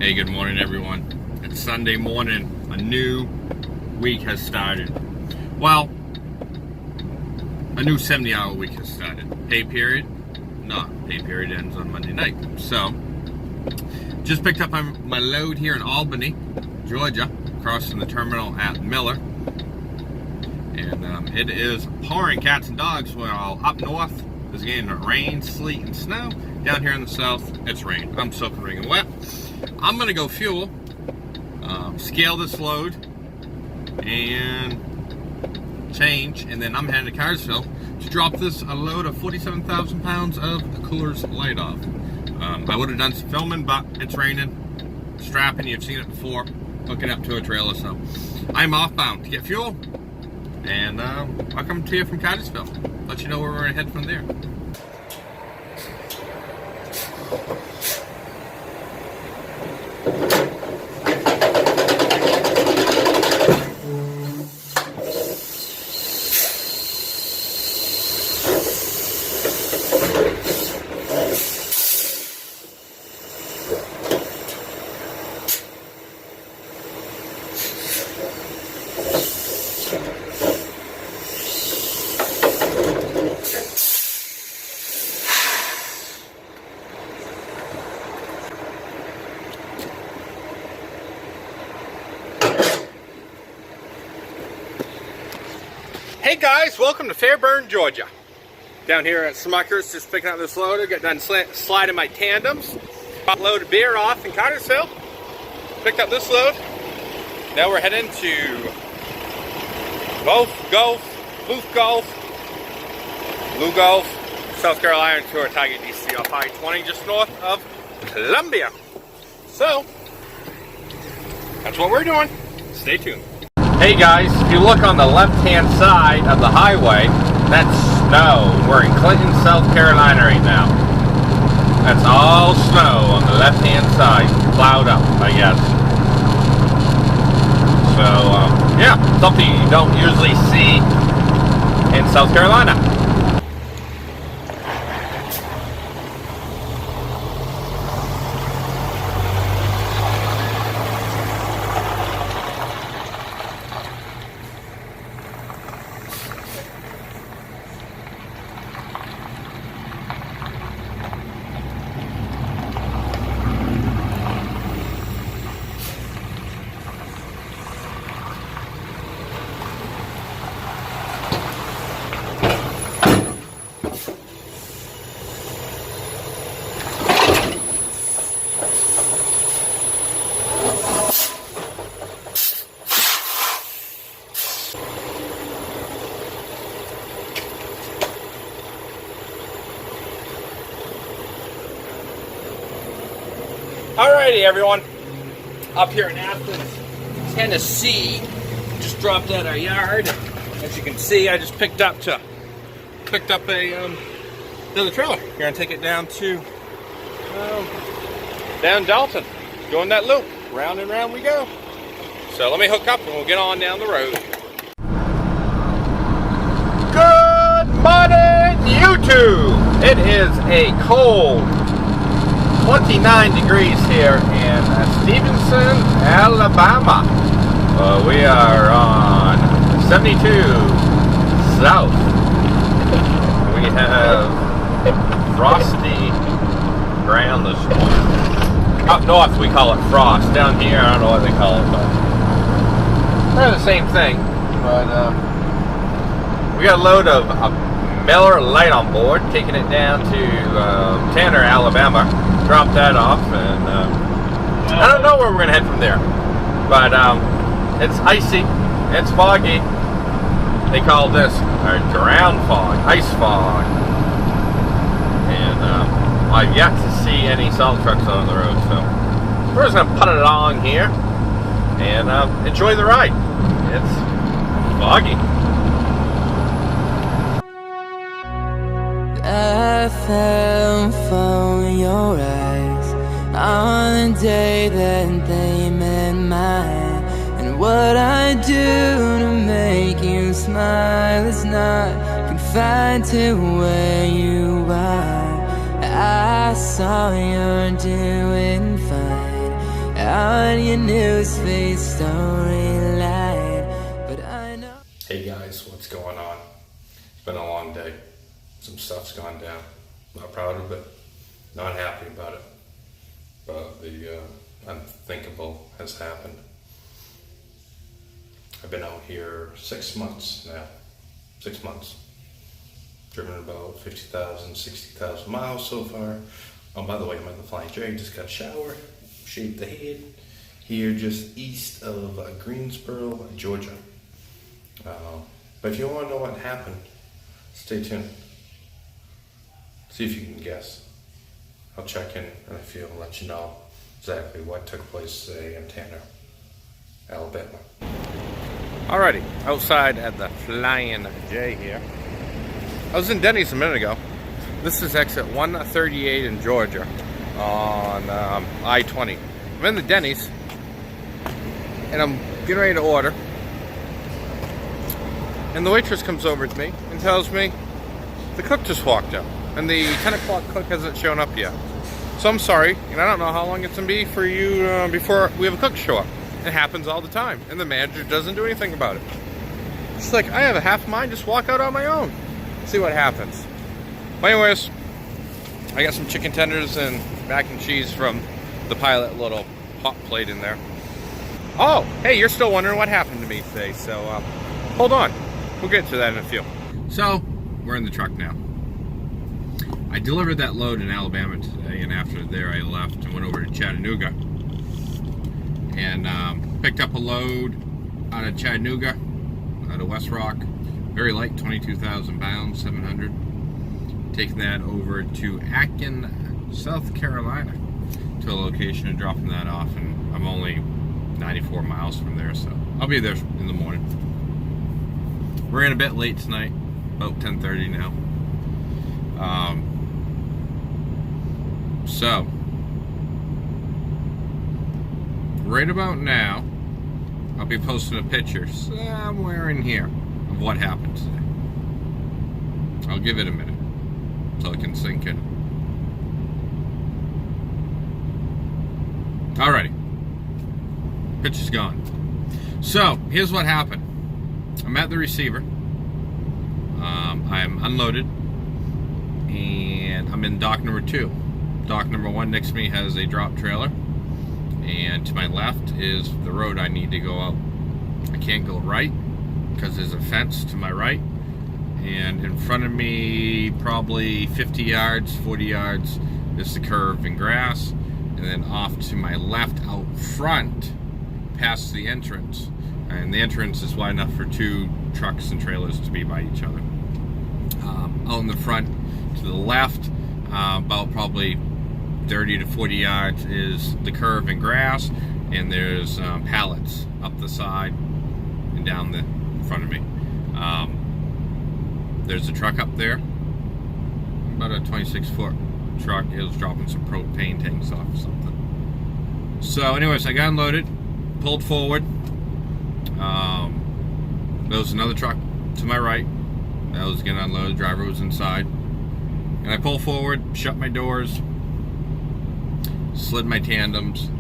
Hey, good morning everyone. It's Sunday morning. A new week has started. Well, a new 70-hour week has started. Pay period? No, pay period ends on Monday night. So, just picked up my load here in Albany, Georgia, across from the terminal at Miller. And it is pouring cats and dogs. Well, up north is getting rain, sleet, and snow. Down here in the south, it's rain. I'm soaking ring wet. I'm going to go fuel, scale this load, and change, and then I'm heading to Cartersville to drop this a load of 47,000 pounds of Coors Light off. I would have done some filming, but it's raining, strapping, you've seen it before, hooking up to a trailer, so I'm offbound to get fuel, and I'll come to you from Cartersville, let you know where we're going to head from there. Hey guys, welcome to Fairburn, Georgia. Down here at Smucker's, just picking up this loader. Got done sliding my tandems. Got a load of beer off in Cartersville. Picked up this load. Now we're heading to Blue Gulf, South Carolina to our target DC off I-20 just north of Columbia. So, that's what we're doing. Stay tuned. Hey guys, if you look on the left-hand side of the highway, that's snow. We're in Clinton, South Carolina right now. That's all snow on the left-hand side. Plowed up, I guess. So, yeah, something you don't usually see in South Carolina. Alrighty everyone, up here in Athens, Tennessee, just dropped at our yard. As you can see, I just picked up a another trailer. We're gonna take it down to down Dalton, going that loop, round and round we go. So let me hook up and we'll get on down the road. Good morning, YouTube. It is a cold 29 degrees here in Stevenson, Alabama. We are on 72 south. We have frosty ground this morning. Up north we call it frost. Down here I don't know what they call it, but they're the same thing. But we got a load of Miller Light on board, taking it down to Tanner, Alabama. Drop that off, and I don't know where we're gonna head from there, but it's icy, it's foggy. They call this ground fog, ice fog. and I've yet to see any salt trucks on the road. So we're just gonna put it along here and enjoy the ride. It's foggy. I fell from your eyes on the day that they met mine, and what I do to make you smile is not confined to where you are. I saw you're doing fine on your newsfeed storyline, but I know. Hey guys, what's going on? It's been a long day. Some stuff's gone down. Not proud of it. Not happy about it. But the unthinkable has happened. I've been out here 6 months now. 6 months. Driven about 50,000, 60,000 miles so far. Oh, by the way, I'm at the Flying J. Just got a shower. Shaved the head. Here just east of Greensboro, Georgia. But if you want to know what happened, stay tuned. See if you can guess. I'll check in and I feel let you know exactly what took place today in Tanner, Alabama. Alrighty, outside at the Flying J here. I was in Denny's a minute ago. This is exit 138 in Georgia on I-20. I'm in the Denny's and I'm getting ready to order. And the waitress comes over to me and tells me the cook just walked out. And the 10 o'clock cook hasn't shown up yet. So I'm sorry, and I don't know how long it's going to be for you before we have a cook show up. It happens all the time, and the manager doesn't do anything about it. She's like, I have a half mind, just walk out on my own. See what happens. But anyways, I got some chicken tenders and mac and cheese from the Pilot little hot plate in there. Oh, hey, you're still wondering what happened to me today, so hold on. We'll get to that in a few. So, we're in the truck now. I delivered that load in Alabama today, and after there I left and went over to Chattanooga and picked up a load out of Chattanooga, out of West Rock, very light, 22,000 pounds, 700. Taking that over to Aiken, South Carolina, to a location and dropping that off, and I'm only 94 miles from there, so I'll be there in the morning. We're in a bit late tonight, about 10:30 now. So, right about now, I'll be posting a picture somewhere in here of what happened today. I'll give it a minute so it can sink in. Alrighty. Picture's gone. So, here's what happened. I'm at the receiver. I'm unloaded. And I'm in dock number 2. Dock number 1 next to me has a drop trailer, and to my left is the road I need to go out. I can't go right because there's a fence to my right, and in front of me, probably 50 yards, 40 yards, is the curve and grass, and then off to my left out front, past the entrance, and the entrance is wide enough for 2 trucks and trailers to be by each other. Out in the front to the left, about probably 30 to 40 yards is the curve and grass, and there's pallets up the side and down the front of me. There's a truck up there, about a 26-foot truck. It was dropping some propane tanks off or something. So anyways, I got unloaded, pulled forward. There was another truck to my right that was getting unloaded. The driver was inside. And I pulled forward, shut my doors, slid my tandems,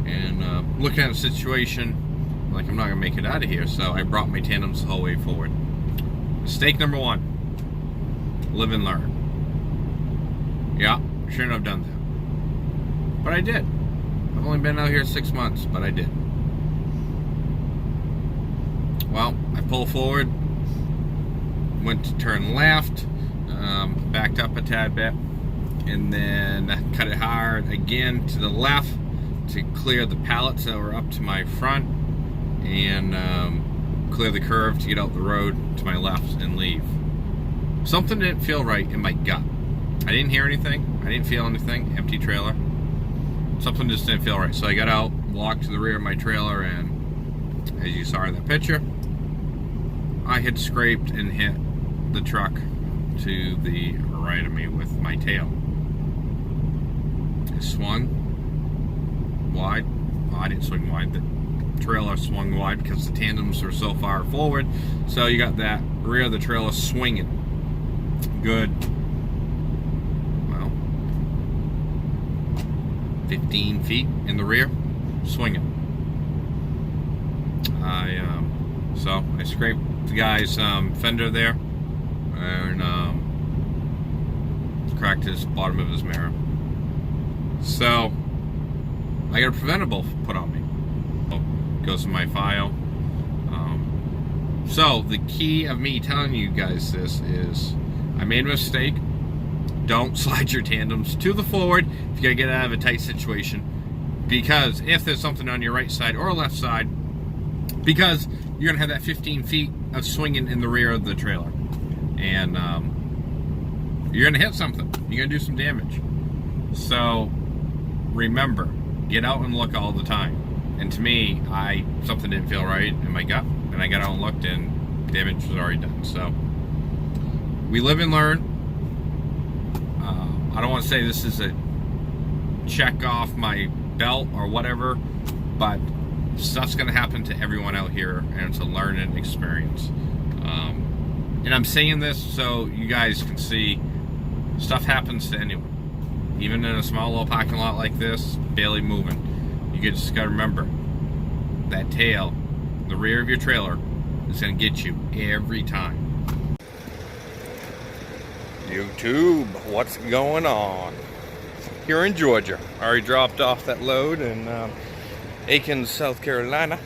and looking at the situation, like I'm not gonna make it out of here, so I brought my tandems the whole way forward. Mistake number 1, live and learn. Yeah, shouldn't have done that, but I did. I've only been out here 6 months, but I did. Well, I pulled forward, went to turn left, backed up a tad bit, and then cut it hard again to the left to clear the pallets that were up to my front, and clear the curve to get out the road to my left and leave. Something didn't feel right in my gut. I didn't hear anything. I didn't feel anything. Empty trailer. Something just didn't feel right. So I got out, walked to the rear of my trailer, and as you saw in the picture, I had scraped and hit the truck to the right of me with my tail. It swung wide. Well, I didn't swing wide. The trailer swung wide because the tandems were so far forward. So you got that rear of the trailer swinging. Good. Well, 15 feet in the rear, swinging. So I scraped the guy's fender there and cracked his bottom of his mirror. So I got a preventable put on me. Goes in my file. So the key of me telling you guys this is I made a mistake. Don't slide your tandems to the forward if you gotta get out of a tight situation, because if there's something on your right side or left side, because you're gonna have that 15 feet of swinging in the rear of the trailer, and you're gonna hit something. You're gonna do some damage. So remember, get out and look all the time. And to me, something didn't feel right in my gut, and I got out and looked, and damage was already done. So we live and learn. I don't want to say this is a check off my belt or whatever, but stuff's going to happen to everyone out here, and it's a learning experience. And I'm saying this so you guys can see stuff happens to anyone. Even in a small little parking lot like this, barely moving. You just got to remember, that tail, the rear of your trailer, is going to get you every time. YouTube, what's going on? Here in Georgia. I already dropped off that load in Aiken, South Carolina.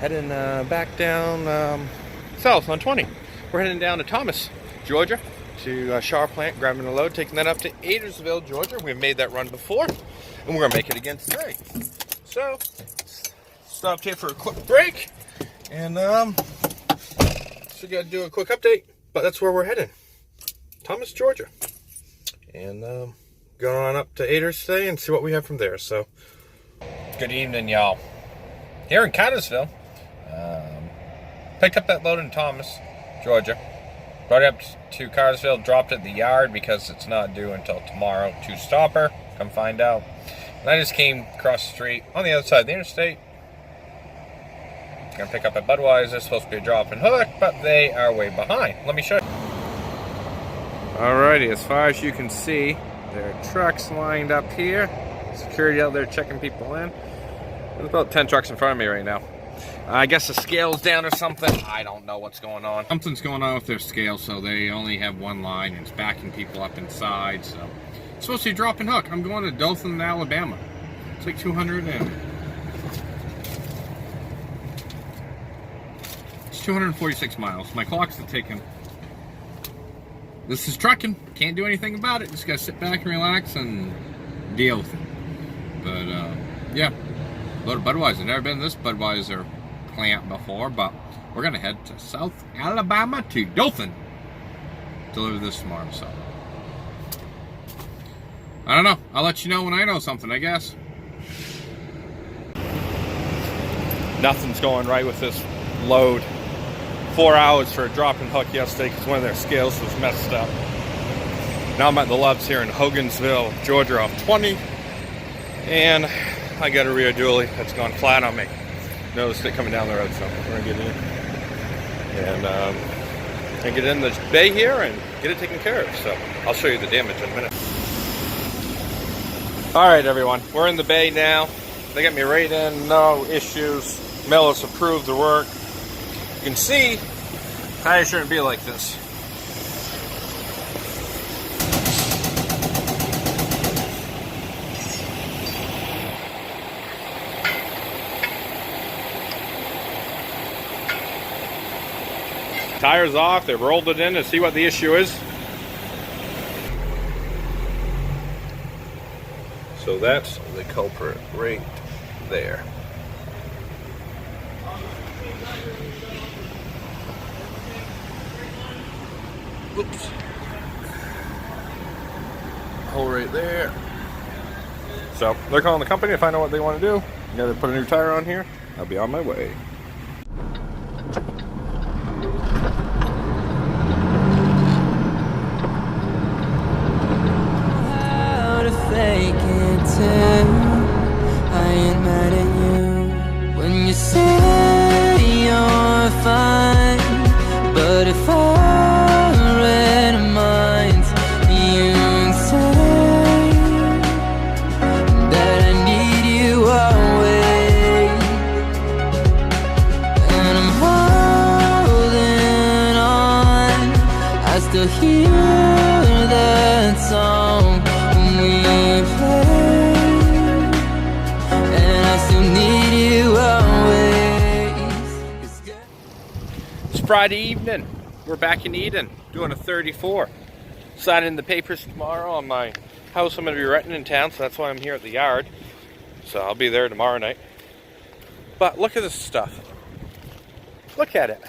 Heading back down south on 20. We're heading down to Thomas, Georgia, to Shar Plant, grabbing the load, taking that up to Cartersville, Georgia. We've made that run before, and we're going to make it again today. So, stopped here for a quick break, and so got to do a quick update, but that's where we're heading. Thomas, Georgia. And going on up to Aders today and see what we have from there. So, good evening, y'all. Here in Cartersville, picked up that load in Thomas, Georgia. Brought it up to Cartersville, dropped it at the yard because it's not due until tomorrow to stopper. Come find out. And I just came across the street on the other side of the interstate. Gonna pick up at Budweiser. It's supposed to be a drop and hook, but they are way behind. Let me show you. Alrighty, as far as you can see, there are trucks lined up here. Security out there checking people in. There's about 10 trucks in front of me right now. I guess the scale's down or something. I don't know what's going on. Something's going on with their scale, so they only have one line and it's backing people up inside. So it's supposed to be drop and hook. I'm going to Dothan, Alabama. It's like 246 miles. My clock's ticking. This is trucking. Can't do anything about it. Just gotta sit back and relax and deal with it. But yeah, load of Budweiser. Never been to this Budweiser plant before, but we're gonna head to South Alabama to Dothan. Deliver this tomorrow. So I don't know. I'll let you know when I know something, I guess. Nothing's going right with this load. 4 hours for a drop and hook yesterday because one of their scales was messed up. Now I'm at the Loves here in Hogansville, Georgia off 20. And I got a rear dually that's gone flat on me. Noticed it coming down the road, so we're gonna get in. And get in the bay here and get it taken care of. So I'll show you the damage in a minute. Alright everyone, we're in the bay now. They got me right in, no issues. Millis approved the work. You can see, tires shouldn't be like this. Tires off, they've rolled it in to see what the issue is. So that's the culprit right there. Oops. hole right there. So they're calling the company to find out what they want to do. You gotta put a new tire on here. I'll be on my way. How to fake it too. I ain't mad at you when you say you're fine, but if I read minds, you say that I need you always, and I'm holding on. I still hear that song when we play, and I still need you always. It's Friday evening. We're back in Eden doing a 34. Signing the papers tomorrow on my house I'm going to be renting in town, so that's why I'm here at the yard. So I'll be there tomorrow night. But look at this stuff. Look at it.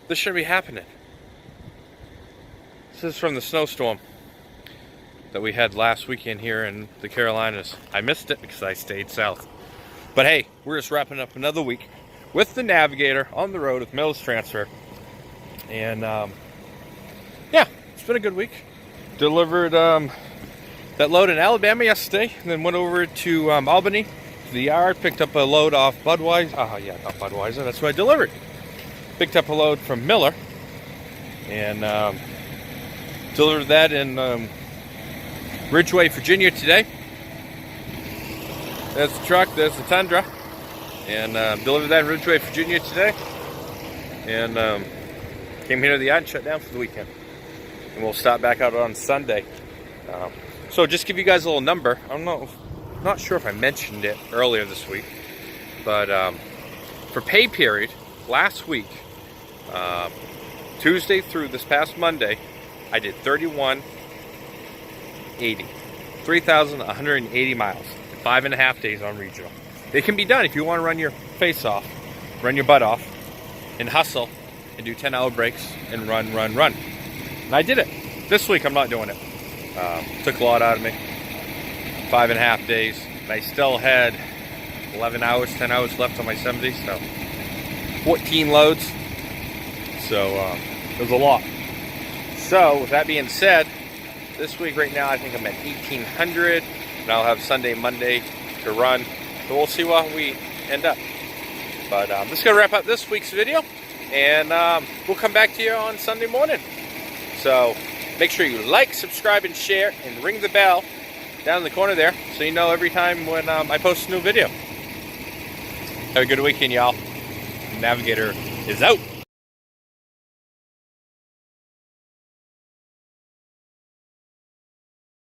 This shouldn't be happening. This is from the snowstorm that we had last weekend here in the Carolinas. I missed it because I stayed south. But hey, we're just wrapping up another week with the Navigator on the road with Millis Transfer. And yeah, it's been a good week. Delivered that load in Alabama yesterday, and then went over to Albany to the yard, picked up a load off Budweiser. Oh yeah, not Budweiser, that's what I delivered. Picked up a load from Miller, and delivered that in Ridgeway, Virginia today. There's the truck, there's the Tundra, and delivered that in Ridgeway, Virginia today. And came here to the yard and shut down for the weekend. And we'll stop back out on Sunday. So just give you guys a little number. Not sure if I mentioned it earlier this week, but for pay period, last week, Tuesday through this past Monday, I did 3,180 miles in 5.5 days on regional. It can be done if you want to run your face off, run your butt off, and hustle, and do 10-hour breaks and run. And I did it. This week I'm not doing it. Took a lot out of me. 5.5 days. And I still had 10 hours left on my 70, so 14 loads. So it was a lot. So with that being said, this week right now I think I'm at 1,800, and I'll have Sunday, Monday to run. So we'll see what we end up. But I'm just going to wrap up this week's video, and we'll come back to you on Sunday morning. So make sure you like, subscribe, and share, and ring the bell down in the corner there so you know every time when I post a new video. Have a good weekend, y'all. Navigator is out.